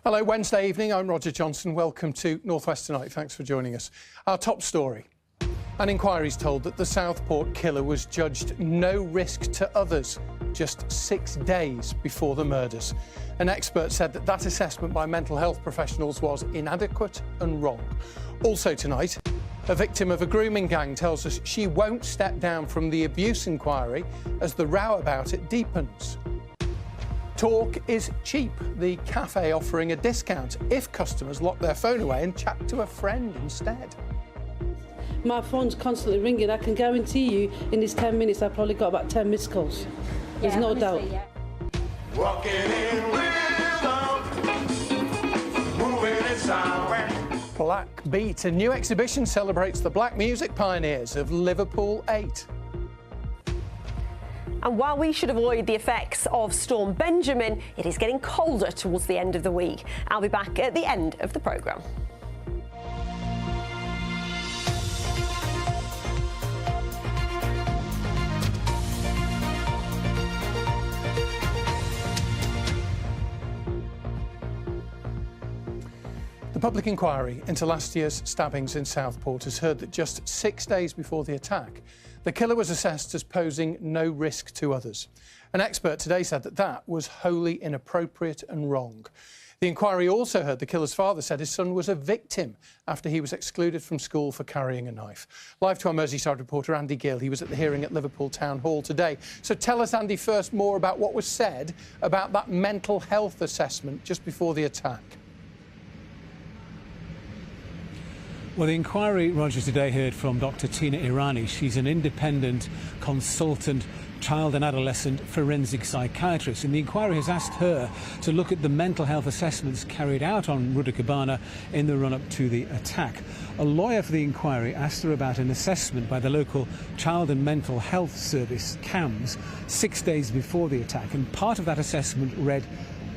Hello, Wednesday evening, I'm Roger Johnson. Welcome to North West Tonight. Thanks for joining us. Our top story. An inquiry's told that the Southport killer was judged no risk to others just 6 days before the murders. An expert said that that assessment by mental health professionals was inadequate and wrong. Also tonight, a victim of a grooming gang tells us she won't step down from the abuse inquiry as the row about it deepens. Talk is cheap, the cafe offering a discount if customers lock their phone away and chat to a friend instead. My phone's constantly ringing. I can guarantee you in these 10 minutes I've probably got about 10 missed calls. There's no doubt. Yeah. Walking in rhythm, moving in sound. Black Beat, a new exhibition celebrates the black music pioneers of Liverpool 8. And while we should avoid the effects of Storm Benjamin, it is getting colder towards the end of the week. I'll be back at the end of the programme. The public inquiry into last year's stabbings in Southport has heard that just 6 days before the attack, the killer was assessed as posing no risk to others. An expert today said that that was wholly inappropriate and wrong. The inquiry also heard the killer's father said his son was a victim after he was excluded from school for carrying a knife. Live to our Merseyside reporter Andy Gill. He was at the hearing at Liverpool Town Hall today. So tell us, Andy, first more about what was said about that mental health assessment just before the attack. Well, the inquiry, Roger, today heard from Dr. Tina Irani. She's an independent consultant child and adolescent forensic psychiatrist, and the inquiry has asked her to look at the mental health assessments carried out on Rudder Kebano in the run-up to the attack. A lawyer for the inquiry asked her about an assessment by the local Child and Mental Health Service, CAMS, 6 days before the attack, and part of that assessment read,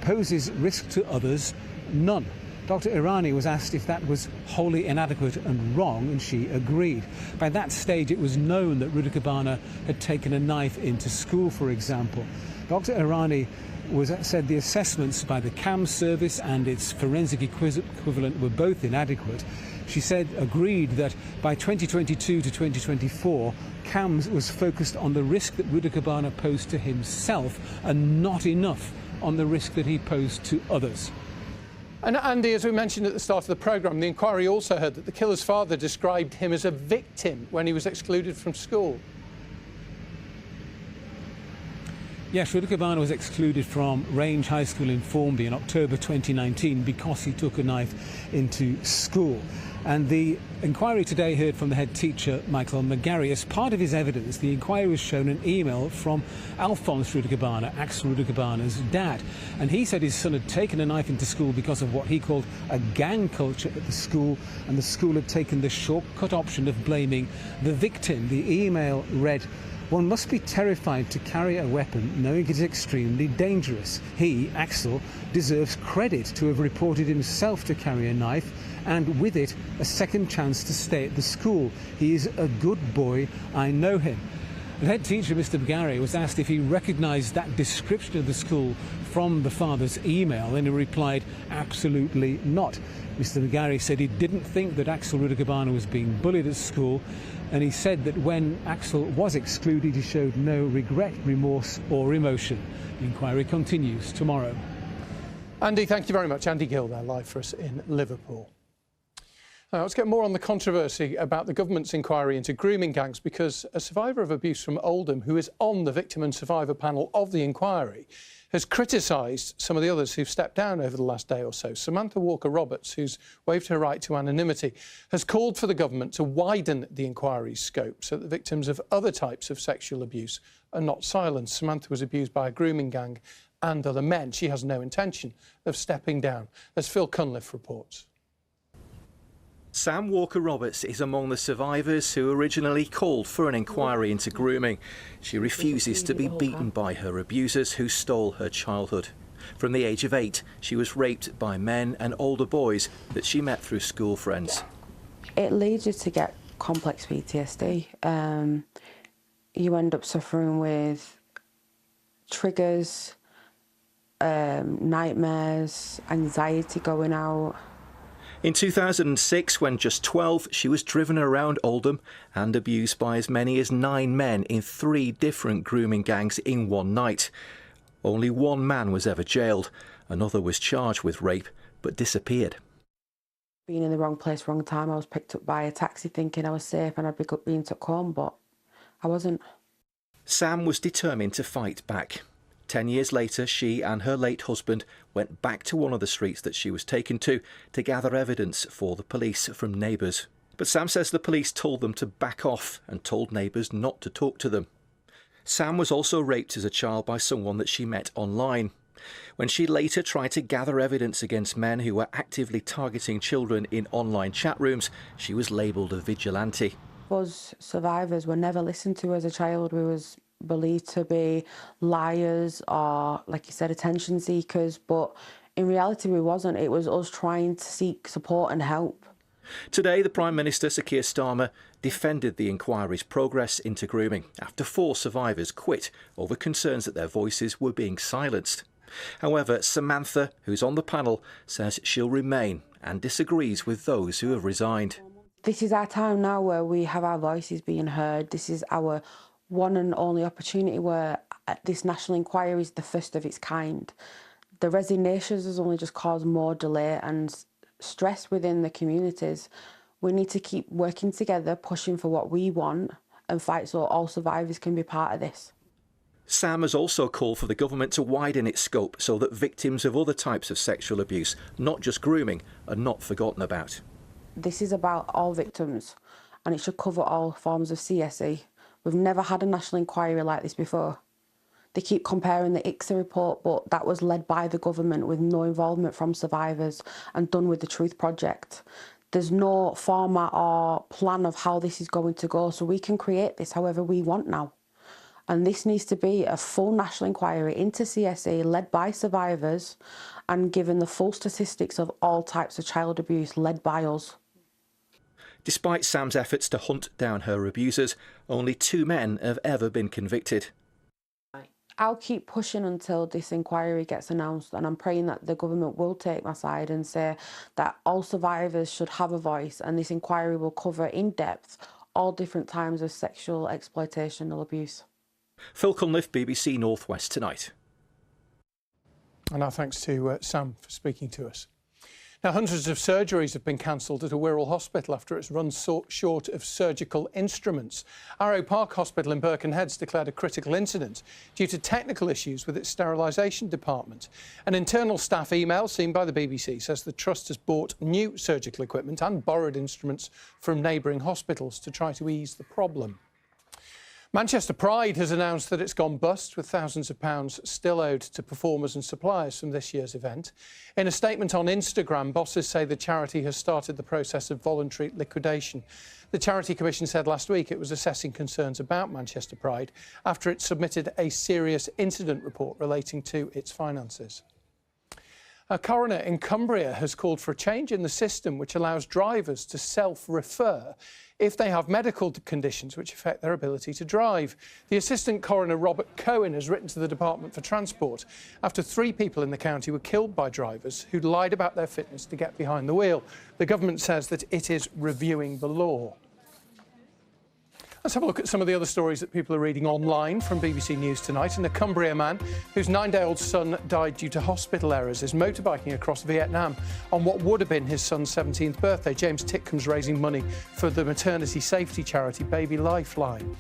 poses risk to others, none. Dr. Irani was asked if that was wholly inadequate and wrong, and she agreed. By that stage, it was known that Rudder Kebano had taken a knife into school, for example. Dr. Irani said the assessments by the CAMS service and its forensic equivalent were both inadequate. She agreed that by 2022 to 2024, CAMS was focused on the risk that Rudder Kebano posed to himself and not enough on the risk that he posed to others. And Andy, as we mentioned at the start of the programme, the inquiry also heard that the killer's father described him as a victim when he was excluded from school. Yes, Rudder Kebano was excluded from Range High School in Formby in October 2019 because he took a knife into school. And the inquiry today heard from the head teacher, Michael McGarry. As part of his evidence, the inquiry was shown an email from Alphonse Rudder Kebano, Axel Rudder Kebano's dad. And he said his son had taken a knife into school because of what he called a gang culture at the school, and the school had taken the shortcut option of blaming the victim. The email read, "One must be terrified to carry a weapon knowing it is extremely dangerous. He, Axel, deserves credit to have reported himself to carry a knife and with it a second chance to stay at the school. He is a good boy, I know him." The head teacher, Mr. McGarry, was asked if he recognised that description of the school from the father's email, and he replied, absolutely not. Mr. McGarry said he didn't think that Axel Rudder Kebano was being bullied at school, and he said that when Axel was excluded, he showed no regret, remorse or emotion. The inquiry continues tomorrow. Andy, thank you very much. Andy Gill there, live for us in Liverpool. Now, let's get more on the controversy about the government's inquiry into grooming gangs, because a survivor of abuse from Oldham, who is on the victim and survivor panel of the inquiry, has criticised some of the others who've stepped down over the last day or so. Samantha Walker-Roberts, who's waived her right to anonymity, has called for the government to widen the inquiry's scope so that victims of other types of sexual abuse are not silenced. Samantha was abused by a grooming gang and other men. She has no intention of stepping down, as Phil Cunliffe reports. Sam Walker-Roberts is among the survivors who originally called for an inquiry into grooming. She refuses to be beaten by her abusers who stole her childhood. From the age of 8, she was raped by men and older boys that she met through school friends. It leads you to get complex PTSD. You end up suffering with triggers, nightmares, anxiety going out. In 2006, when just 12, she was driven around Oldham and abused by as many as 9 men in 3 different grooming gangs in one night. Only 1 man was ever jailed. Another was charged with rape, but disappeared. Being in the wrong place, wrong time, I was picked up by a taxi thinking I was safe and I'd be being took home, but I wasn't. Sam was determined to fight back. 10 years later, she and her late husband went back to one of the streets that she was taken to gather evidence for the police from neighbours. But Sam says the police told them to back off and told neighbours not to talk to them. Sam was also raped as a child by someone that she met online. When she later tried to gather evidence against men who were actively targeting children in online chat rooms, she was labelled a vigilante. Us survivors were never listened to as a child. We was believed to be liars or, like you said, attention seekers, but in reality we wasn't. It was us trying to seek support and help. Today, the Prime Minister, Sir Keir Starmer, defended the inquiry's progress into grooming after 4 survivors quit over concerns that their voices were being silenced. However, Samantha, who's on the panel, says she'll remain and disagrees with those who have resigned. This is our time now where we have our voices being heard. This is our one and only opportunity where this national inquiry is the first of its kind. The resignations has only just caused more delay and stress within the communities. We need to keep working together, pushing for what we want and fight so all survivors can be part of this. Sam has also called for the government to widen its scope so that victims of other types of sexual abuse, not just grooming, are not forgotten about. This is about all victims and it should cover all forms of CSE. We've never had a national inquiry like this before. They keep comparing the ICSA report, but that was led by the government with no involvement from survivors and done with the Truth Project. There's no format or plan of how this is going to go, so we can create this however we want now. And this needs to be a full national inquiry into CSE led by survivors and given the full statistics of all types of child abuse led by us. Despite Sam's efforts to hunt down her abusers, only 2 men have ever been convicted. I'll keep pushing until this inquiry gets announced, and I'm praying that the government will take my side and say that all survivors should have a voice, and this inquiry will cover in depth all different times of sexual exploitation or abuse. Phil Cunliffe, BBC North West Tonight. And our thanks to Sam for speaking to us. Now, hundreds of surgeries have been cancelled at a Wirral hospital after it's run short of surgical instruments. Arrow Park Hospital in Birkenhead's declared a critical incident due to technical issues with its sterilisation department. An internal staff email seen by the BBC says the trust has bought new surgical equipment and borrowed instruments from neighbouring hospitals to try to ease the problem. Manchester Pride has announced that it's gone bust, with thousands of pounds still owed to performers and suppliers from this year's event. In a statement on Instagram, bosses say the charity has started the process of voluntary liquidation. The Charity Commission said last week it was assessing concerns about Manchester Pride after it submitted a serious incident report relating to its finances. A coroner in Cumbria has called for a change in the system which allows drivers to self-refer if they have medical conditions which affect their ability to drive. The Assistant Coroner Robert Cohen has written to the Department for Transport after 3 people in the county were killed by drivers who'd lied about their fitness to get behind the wheel. The government says that it is reviewing the law. Let's have a look at some of the other stories that people are reading online from BBC News Tonight. And a Cumbria man whose 9-day-old son died due to hospital errors is motorbiking across Vietnam on what would have been his son's 17th birthday. James Titcombe's raising money for the maternity safety charity Baby Lifeline.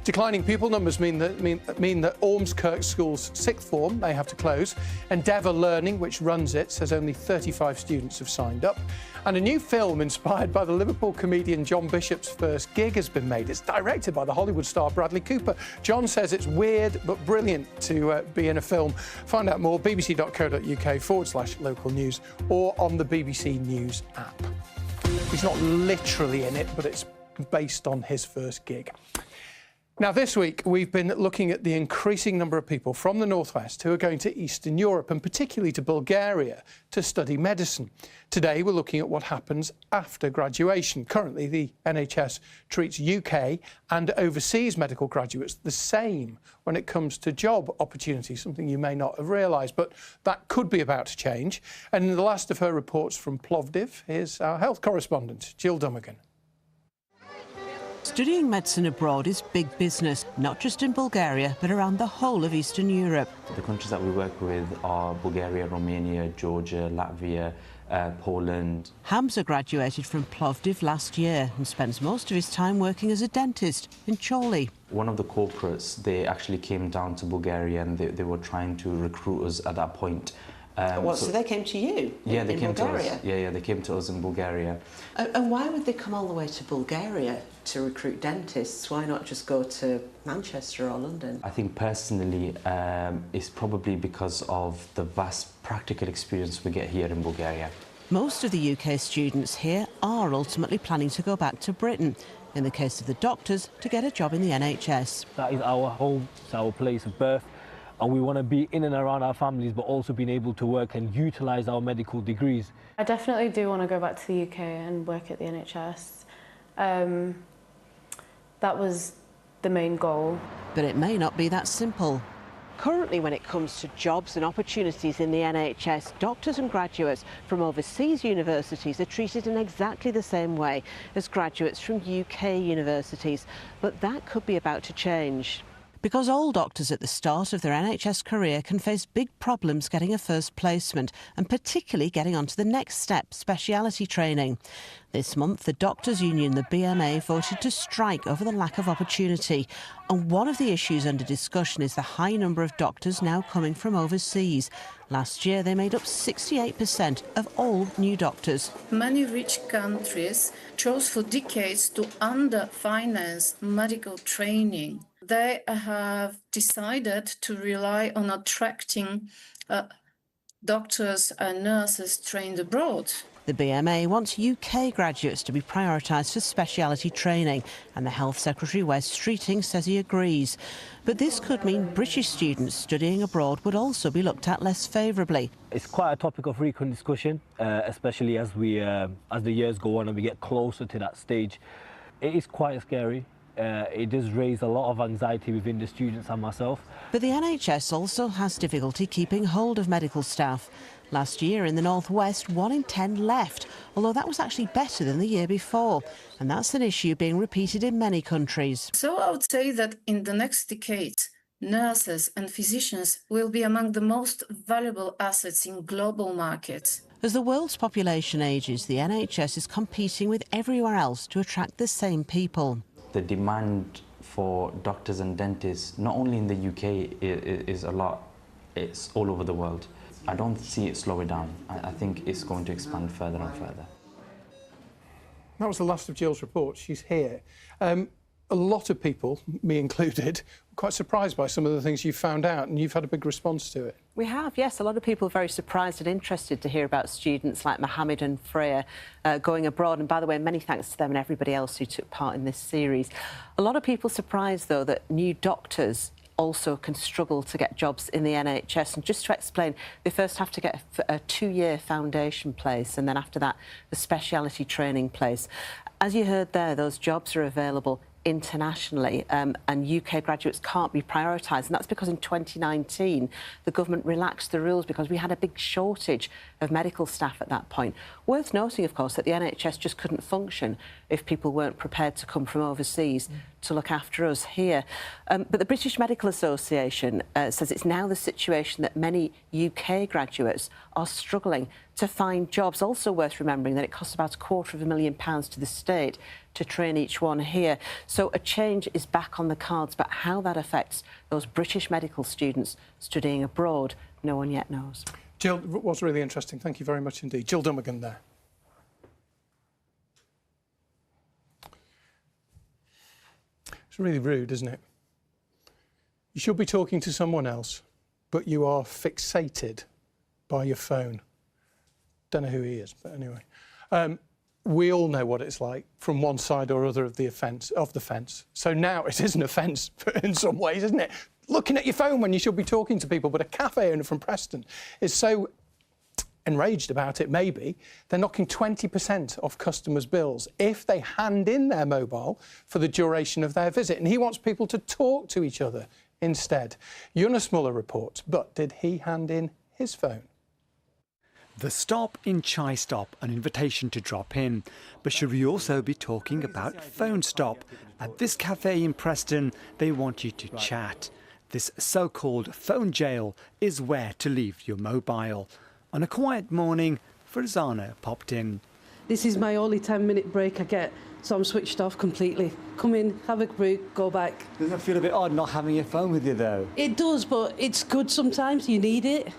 Declining pupil numbers mean that Ormskirk School's 6th form may have to close. Endeavour Learning, which runs it, says only 35 students have signed up. And a new film inspired by the Liverpool comedian John Bishop's first gig has been made. It's directed by the Hollywood star Bradley Cooper. John says it's weird but brilliant to be in a film. Find out more, bbc.co.uk/local news or on the BBC News app. He's not literally in it, but it's based on his first gig. Now, this week, we've been looking at the increasing number of people from the Northwest who are going to Eastern Europe, and particularly to Bulgaria, to study medicine. Today, we're looking at what happens after graduation. Currently, the NHS treats UK and overseas medical graduates the same when it comes to job opportunities, something you may not have realised, but that could be about to change. And in the last of her reports from Plovdiv, here's our health correspondent, Jill Dummigan. Studying medicine abroad is big business, not just in Bulgaria, but around the whole of Eastern Europe. The countries that we work with are Bulgaria, Romania, Georgia, Latvia, Poland. Hamza graduated from Plovdiv last year and spends most of his time working as a dentist in Chorley. One of the corporates, they actually came down to Bulgaria and they were trying to recruit us at that point. So they came to you they in came Bulgaria? to us. Yeah, they came to us in Bulgaria. And why would they come all the way to Bulgaria to recruit dentists? Why not just go to Manchester or London? I think personally it's probably because of the vast practical experience we get here in Bulgaria. Most of the UK students here are ultimately planning to go back to Britain. In the case of the doctors, to get a job in the NHS. That is our home, it's our place of birth. And we want to be in and around our families, but also being able to work and utilise our medical degrees. I definitely do want to go back to the UK and work at the NHS. That was the main goal. But it may not be that simple. Currently, when it comes to jobs and opportunities in the NHS, doctors and graduates from overseas universities are treated in exactly the same way as graduates from UK universities. But that could be about to change. Because all doctors at the start of their NHS career can face big problems getting a first placement and particularly getting onto the next step, speciality training. This month, the Doctors' Union, the BMA, voted to strike over the lack of opportunity. And one of the issues under discussion is the high number of doctors now coming from overseas. Last year, they made up 68% of all new doctors. Many rich countries chose for decades to underfinance medical training. They have decided to rely on attracting doctors and nurses trained abroad. The BMA wants UK graduates to be prioritised for speciality training, and the Health Secretary Wes Streeting says he agrees. But this could mean British students studying abroad would also be looked at less favourably. It's quite a topic of frequent discussion, especially as the years go on and we get closer to that stage. It is quite scary. It does raise a lot of anxiety within the students and myself. But the NHS also has difficulty keeping hold of medical staff. Last year in the North West, 1 in 10 left, although that was actually better than the year before. And that's an issue being repeated in many countries. So I would say that in the next decade, nurses and physicians will be among the most valuable assets in global markets. As the world's population ages, the NHS is competing with everywhere else to attract the same people. The demand for doctors and dentists, not only in the UK, is a lot. It's all over the world. I don't see it slowing down. I think it's going to expand further and further. That was the last of Jill's report. She's here. A lot of people, me included, were quite surprised by some of the things you found out, and you've had a big response to it. We have, yes. A lot of people are very surprised and interested to hear about students like Mohammed and Freya going abroad. And by the way, many thanks to them and everybody else who took part in this series. A lot of people surprised, though, that new doctors also can struggle to get jobs in the NHS. And just to explain, they first have to get a 2-year foundation place, and then after that, the speciality training place. As you heard there, those jobs are available internationally, and UK graduates can't be prioritised. And that's because in 2019, the government relaxed the rules because we had a big shortage of medical staff at that point. Worth noting, of course, that the NHS just couldn't function if people weren't prepared to come from overseas to look after us here. But the British Medical Association says it's now the situation that many UK graduates are struggling to find jobs. Also worth remembering that it costs about £250,000 to the state to train each one here. So a change is back on the cards, but how that affects those British medical students studying abroad, no one yet knows. Jill, it was really interesting. Thank you very much indeed. Jill Dummigan there. It's really rude, isn't it? You should be talking to someone else, but you are fixated by your phone. Don't know who he is, but anyway. we all know what it's like from one side or other of the fence. So now it is an offence in some ways, isn't it? Looking at your phone when you should be talking to people. But a cafe owner from Preston is so enraged about it, maybe, they're knocking 20% off customers' bills if they hand in their mobile for the duration of their visit. And he wants people to talk to each other instead. Yunus Muller reports, but did he hand in his phone? The stop in Chai Stop, an invitation to drop in. But should we also be talking about Phone Stop? At this cafe in Preston, they want you to chat. This so-called phone jail is where to leave your mobile. On a quiet morning, Farzana popped in. This is my only 10-minute break I get, so I'm switched off completely. Come in, have a brew, go back. Doesn't it feel a bit odd not having your phone with you, though? It does, but it's good sometimes. You need it.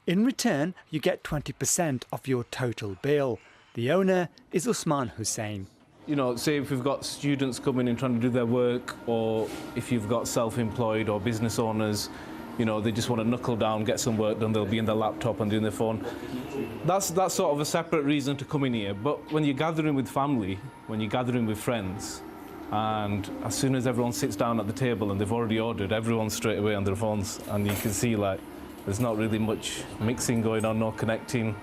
In return, you get 20% of your total bill. The owner is Usman Hussain. You know, say if we've got students coming in trying to do their work, or if you've got self-employed or business owners, you know, they just want to knuckle down, get some work done, they'll be in their laptop and doing their phone. That's sort of a separate reason to come in here. But when you're gathering with family, when you're gathering with friends, and as soon as everyone sits down at the table and they've already ordered, everyone's straight away on their phones, and you can see, like, there's not really much mixing going on, no connecting,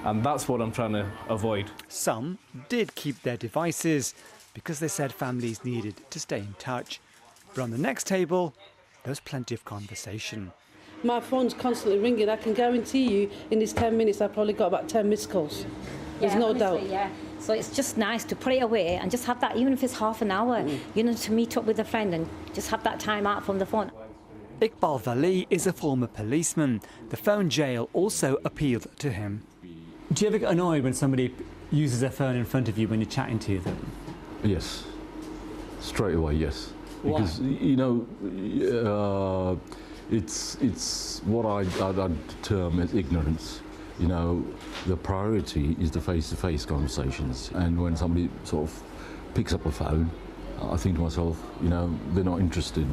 and that's what I'm trying to avoid. Some did keep their devices because they said families needed to stay in touch. But on the next table, there was plenty of conversation. My phone's constantly ringing. I can guarantee you in these 10 minutes I've probably got about 10 missed calls. There's no doubt. Yeah. So it's just nice to put it away and just have that, even if it's half an hour, you know, to meet up with a friend and just have that time out from the phone. Iqbal Vali is a former policeman. The phone jail also appealed to him. Do you ever get annoyed when somebody uses their phone in front of you when you're chatting to them? Yes. Straight away, yes. Why? Because, you know, it's what I'd term as ignorance. You know, the priority is the face-to-face conversations. And when somebody sort of picks up a phone, I think to myself, you know, they're not interested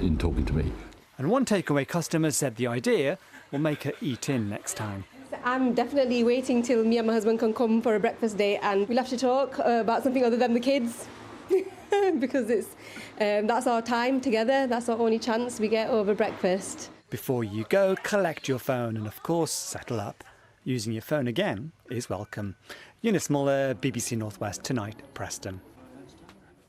in talking to me. And one takeaway customer said the idea will make her eat in next time. I'm definitely waiting till me and my husband can come for a breakfast date, and we'll have to talk about something other than the kids because it's that's our time together. That's our only chance we get over breakfast. Before you go, collect your phone and, of course, settle up. Using your phone again is welcome. Yunus Muller, BBC North West Tonight, Preston.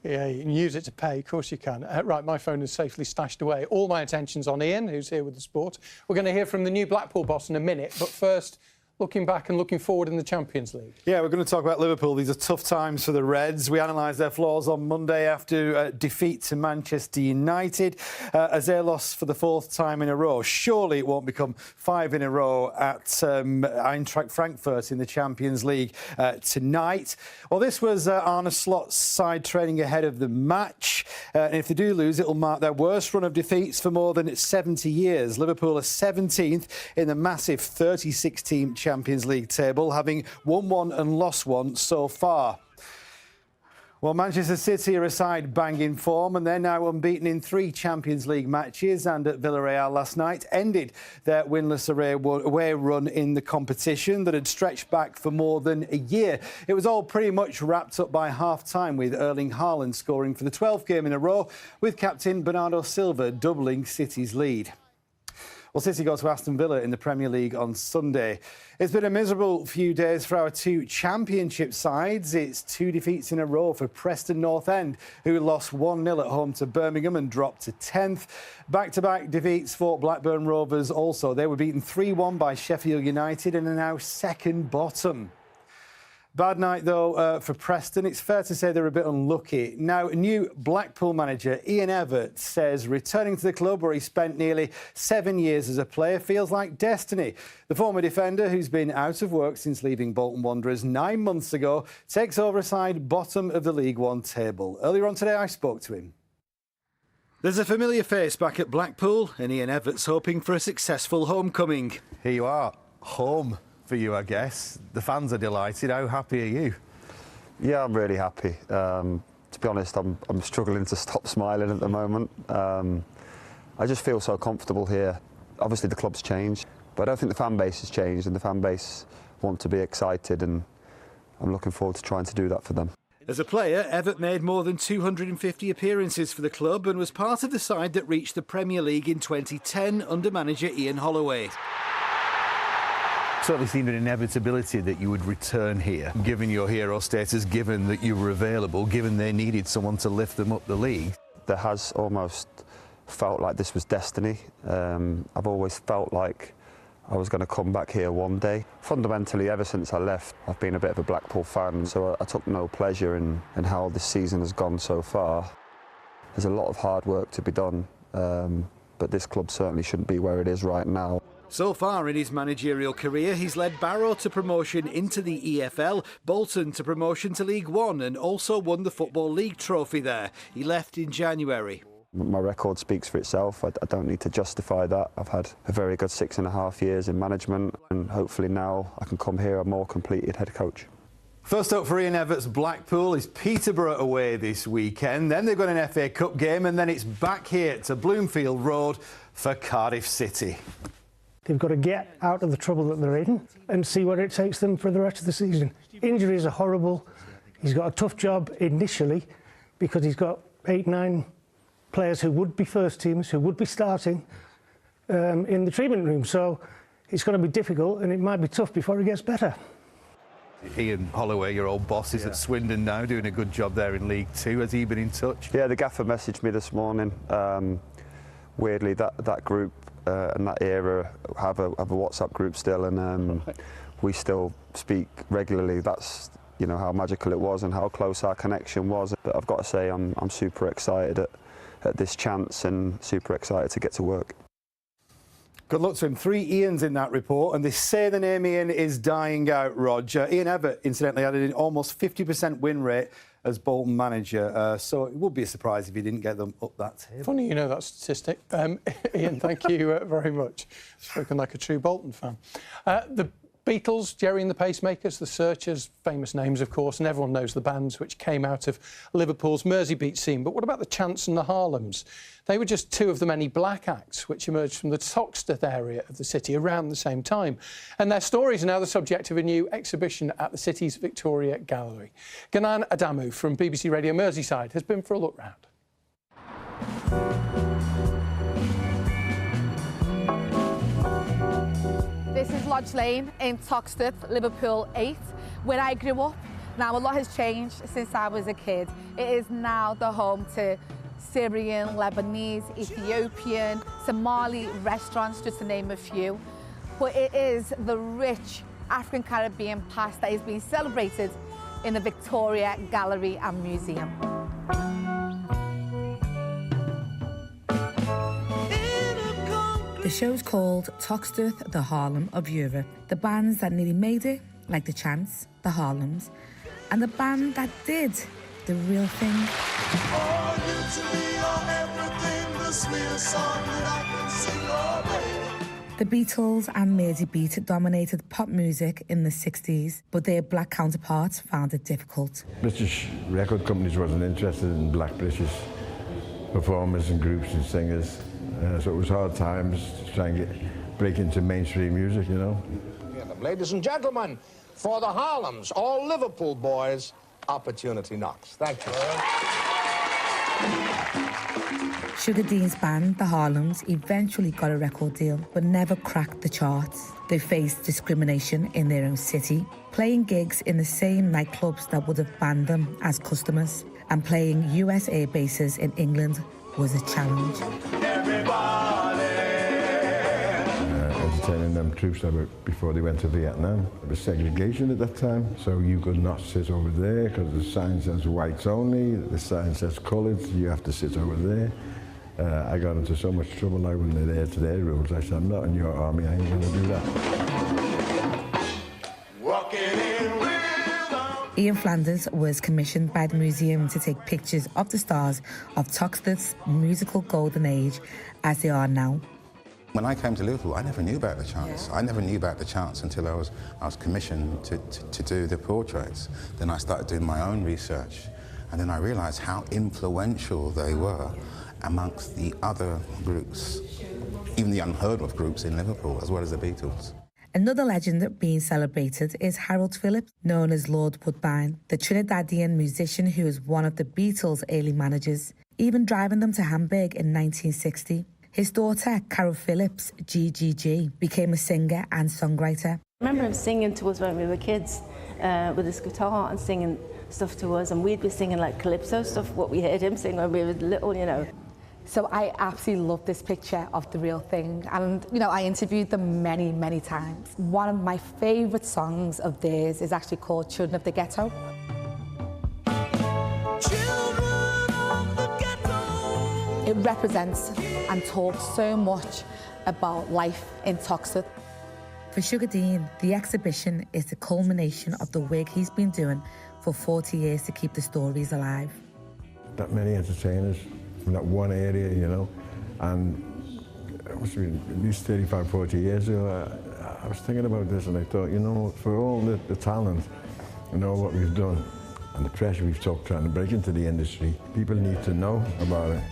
Yeah, you can use it to pay, of course you can. Right, my phone is safely stashed away. All my attention's on Ian, who's here with the sport. We're going to hear from the new Blackpool boss in a minute, but first, looking back and looking forward in the Champions League. Yeah, we're going to talk about Liverpool. These are tough times for the Reds. We analysed their flaws on Monday after defeat to Manchester United as they lost for the 4th time in a row. Surely it won't become 5 in a row at Eintracht Frankfurt in the Champions League tonight. Well, this was Arne Slot's side training ahead of the match. And if they do lose, it'll mark their worst run of defeats for more than 70 years. Liverpool are 17th in the massive 36-team Champions League table, having won 1 and lost 1 so far. Well, Manchester City are a side banging form, and they're now unbeaten in 3 Champions League matches, and at Villarreal last night ended their winless away run in the competition that had stretched back for more than a year. It was all pretty much wrapped up by half-time, with Erling Haaland scoring for the 12th game in a row, with captain Bernardo Silva doubling City's lead. Well, City go to Aston Villa in the Premier League on Sunday. It's been a miserable few days for our 2 championship sides. It's 2 defeats in a row for Preston North End, who lost 1-0 at home to Birmingham and dropped to 10th. Back-to-back defeats for Blackburn Rovers also. They were beaten 3-1 by Sheffield United and are now second bottom. Bad night, though, for Preston. It's fair to say they're a bit unlucky. Now, new Blackpool manager Ian Evatt says returning to the club where he spent nearly 7 years as a player feels like destiny. The former defender, who's been out of work since leaving Bolton Wanderers 9 months ago, takes over a side bottom of the League One table. Earlier on today, I spoke to him. There's a familiar face back at Blackpool, and Ian Evatt's hoping for a successful homecoming. Here you are, home for you, I guess. The fans are delighted. How happy are you? Yeah, I'm really happy. To be honest, I'm struggling to stop smiling at the moment. I just feel so comfortable here. Obviously, the club's changed, but I don't think the fan base has changed, and the fan base want to be excited and I'm looking forward to trying to do that for them. As a player, Evatt made more than 250 appearances for the club and was part of the side that reached the Premier League in 2010 under manager Ian Holloway. Certainly seemed an inevitability that you would return here, given your hero status, given that you were available, given they needed someone to lift them up the league. There has almost felt like this was destiny. I've always felt like I was going to come back here one day. Fundamentally, ever since I left, I've been a bit of a Blackpool fan, so I took no pleasure in how this season has gone so far. There's a lot of hard work to be done, but this club certainly shouldn't be where it is right now. So far in his managerial career, he's led Barrow to promotion into the EFL, Bolton to promotion to League One, and also won the Football League trophy there. He left in January. My record speaks for itself. I don't need to justify that. I've had a very good 6.5 years in management, and hopefully now I can come here a more completed head coach. First up for Ian Evatt's Blackpool is Peterborough away this weekend. Then they've got an FA Cup game, and then it's back here to Bloomfield Road for Cardiff City. They've got to get out of the trouble that they're in and see where it takes them for the rest of the season. Injuries are horrible. He's got a tough job initially because he's got 8-9 players who would be first teams, who would be starting in the treatment room. So it's going to be difficult and it might be tough before it gets better. Ian Holloway, your old boss, is at Swindon now, doing a good job there in League Two. Has he been in touch? Yeah, the gaffer messaged me this morning. Weirdly, that group and that era have a WhatsApp group still, and we still speak regularly. That's, you know, how magical it was and how close our connection was. But I've got to say, I'm super excited at this chance and super excited to get to work. Good luck to him. 3 Ians in that report, and they say the name Ian is dying out, Roger. Ian Evatt, incidentally, had an almost 50% win rate as Bolton manager, so it would be a surprise if he didn't get them up that table. Funny you know that statistic. Ian, thank you very much. Spoken like a true Bolton fan. The Beatles, Gerry and the Pacemakers, The Searchers, famous names, of course, and everyone knows the bands which came out of Liverpool's Merseybeat scene. But what about the Chants and the Harlems? They were just 2 of the many black acts which emerged from the Toxteth area of the city around the same time. And their stories are now the subject of a new exhibition at the city's Victoria Gallery. Ganan Adamu from BBC Radio Merseyside has been for a look round. This is Lodge Lane in Toxteth, Liverpool 8, where I grew up. Now, a lot has changed since I was a kid. It is now the home to Syrian, Lebanese, Ethiopian, Somali restaurants, just to name a few. But it is the rich African-Caribbean past that is being celebrated in the Victoria Gallery and Museum. The show's called Toxteth, the Harlem of Europe. The bands that nearly made it, like the Chants, the Harlems, and the band that did the real thing. The Beatles and Merseybeat dominated pop music in the 60s, but their black counterparts found it difficult. British record companies wasn't interested in black British performers and groups and singers. So it was hard times to try and break into mainstream music, you know. Ladies and gentlemen, for the Harlems, all Liverpool boys, opportunity knocks. Thank you. Sugar Dean's band, the Harlems, eventually got a record deal, but never cracked the charts. They faced discrimination in their own city, playing gigs in the same nightclubs that would have banned them as customers, and playing US air bases in England was a challenge. Entertaining them troops that were before they went to Vietnam. There was segregation at that time, so you could not sit over there because the sign says whites only, the sign says coloured, you have to sit over there. I got into so much trouble I wouldn't adhere to their rules. I said, I'm not in your army, I ain't going to do that. Ian Flanders was commissioned by the museum to take pictures of the stars of Toxteth's musical golden age as they are now. When I came to Liverpool, I never knew about the Chants. I never knew about the Chants until I was commissioned to do the portraits. Then I started doing my own research, and then I realised how influential they were amongst the other groups, even the unheard of groups in Liverpool, as well as the Beatles. Another legend being celebrated is Harold Phillips, known as Lord Woodbine, the Trinidadian musician who was one of the Beatles' early managers, even driving them to Hamburg in 1960. His daughter, Carol Phillips, GGG, became a singer and songwriter. I remember him singing to us when we were kids with his guitar and singing stuff to us, and we'd be singing like calypso stuff, what we heard him sing when we were little, you know. So I absolutely love this picture of the real thing, and you know, I interviewed them many, many times. One of my favourite songs of theirs is actually called Children of the Ghetto. It represents and talks so much about life in Toxteth. For Sugar Dean, the exhibition is the culmination of the work he's been doing for 40 years to keep the stories alive. That many entertainers from that one area, you know, and it must have been at least 35, 40 years ago, I was thinking about this and I thought, you know, for all the talent and all what we've done and the pressure we've took trying to break into the industry, people need to know about it.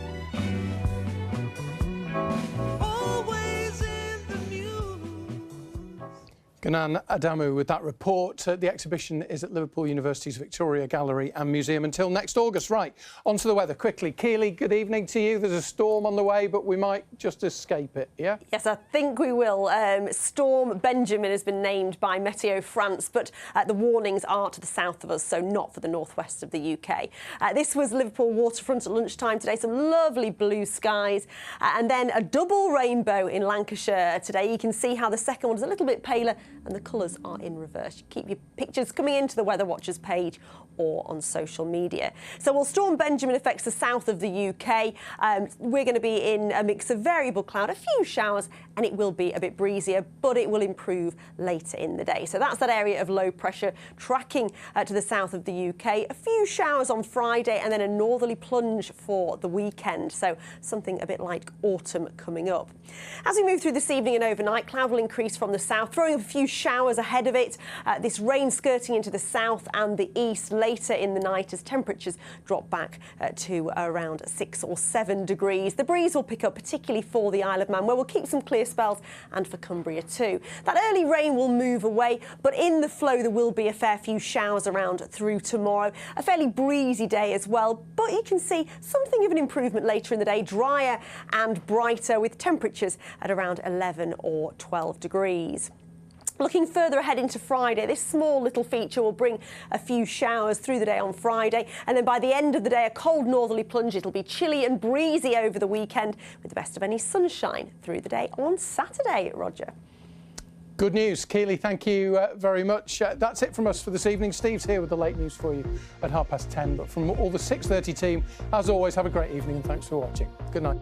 Ganan Adamu with that report. The exhibition is at Liverpool University's Victoria Gallery and Museum until next August. Right, on to the weather quickly. Keely, good evening to you. There's a storm on the way, but we might just escape it, yeah? Yes, I think we will. Storm Benjamin has been named by Meteo France, but the warnings are to the south of us, so not for the northwest of the UK. This was Liverpool waterfront at lunchtime today. Some lovely blue skies, and then a double rainbow in Lancashire today. You can see how the second one is a little bit paler, and the colours are in reverse. Keep your pictures coming into the Weather Watchers page or on social media. So while Storm Benjamin affects the south of the UK, we're going to be in a mix of variable cloud, a few showers, and it will be a bit breezier, but it will improve later in the day. So that's that area of low pressure tracking to the south of the UK. A few showers on Friday and then a northerly plunge for the weekend. So something a bit like autumn coming up. As we move through this evening and overnight, cloud will increase from the south, throwing a few showers ahead of it. This rain skirting into the south and the east later in the night as temperatures drop back to around 6 or 7 degrees. The breeze will pick up, particularly for the Isle of Man, where we'll keep some clear spells, and for Cumbria too. That early rain will move away, but in the flow there will be a fair few showers around through tomorrow. A fairly breezy day as well, but you can see something of an improvement later in the day, drier and brighter with temperatures at around 11 or 12 degrees. Looking further ahead into Friday, this small little feature will bring a few showers through the day on Friday, and then by the end of the day, a cold northerly plunge. It'll be chilly and breezy over the weekend, with the best of any sunshine through the day on Saturday, Roger. Good news. Keely, thank you very much. That's it from us for this evening. Steve's here with the late news for you at 10:30. But from all the 6:30 team, as always, have a great evening and thanks for watching. Good night.